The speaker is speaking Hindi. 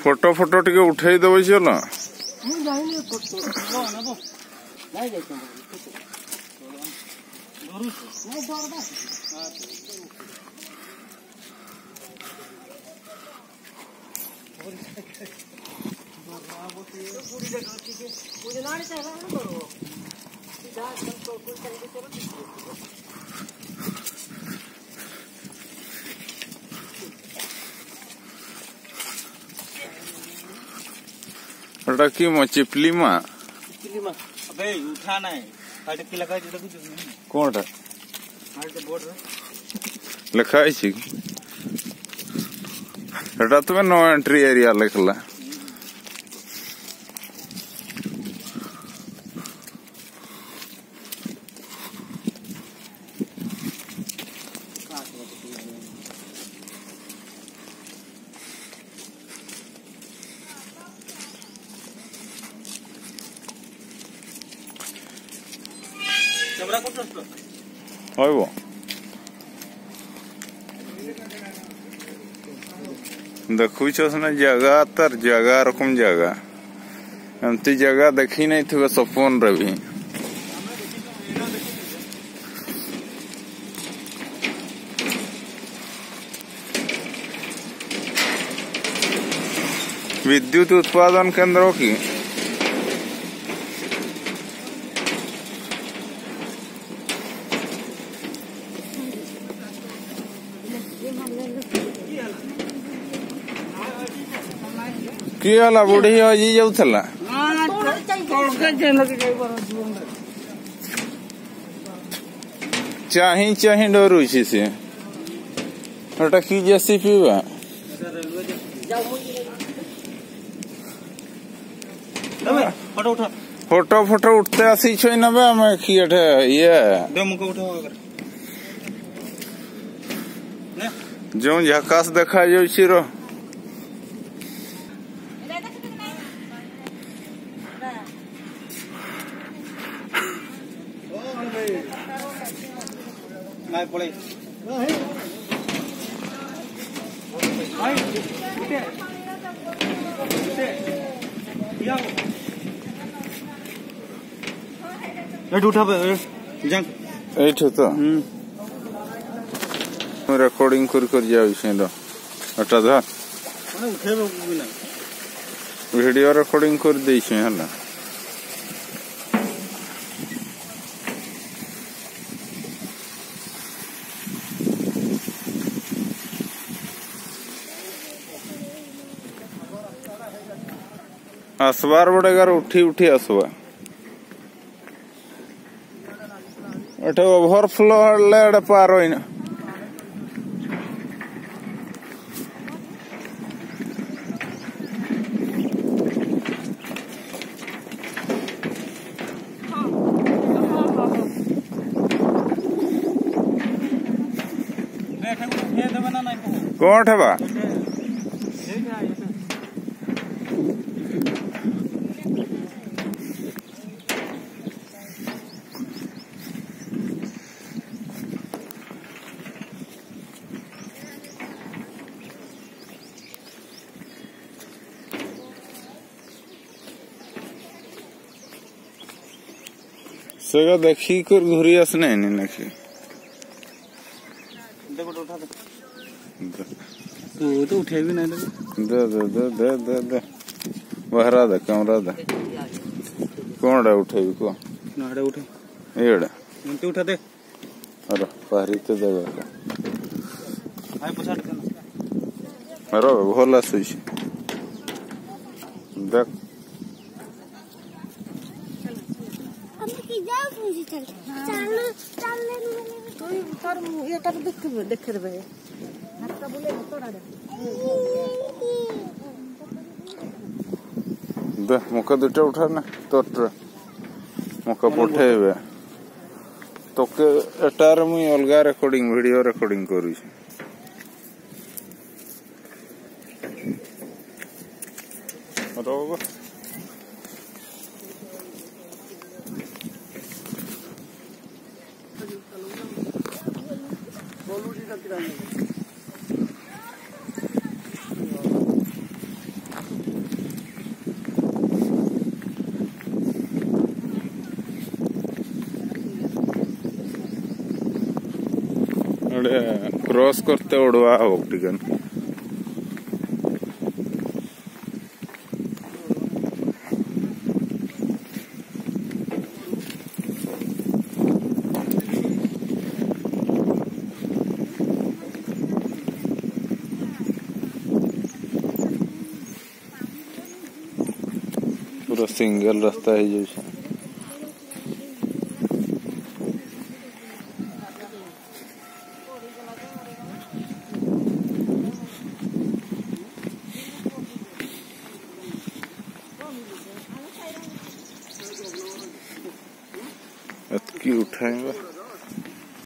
फोटो फोटो टिके उठे दब चल कि चिपली मा अबे उठा ना है की लगा जे कोन रे बोर्ड लिखा है एटा तुम्हें नो एंट्री एरिया लिखला वो देखुच ना जगह तर जगह रकम जगह एमती जगह देखी नहीं थे सपन रे भी विद्युत उत्पादन केंद्रों की किला बुढ़ी हजी जाऊला चाही चाही डरू से कि जेसीपी बा फोटो फोटो उठते आसी छो नबे हमें कि ये जो झकास देखा जाऊ रेकर्डिंग कर जाऊ वीडियो रेकर्डिंग कर दे आसबार बड़ेगार उठी उठी आसबा एटे ओवरफ्लो हड़ले पार होइना कौन ठेबा सगा देखी कर घुरी आसने नखी तो उठे भी नहीं दे दे दे दे दे दे बहरा दे कैमरा दे कौन डा उठे भी को नाड़े उठे एड़ा मुंते उठा दे अरे पारी तो देगा हाय पछाड़ के अरे भोला सुई देख मुख दुटा उठा ना तोर मुख पठे तो के एटार मुई अलगा रेकर्डिंग वीडियो रेकर्डिंग करू क्रॉस करते उड़वा हो टिकन पूरा सिंगल रास्ता है जो की उठाएंगे।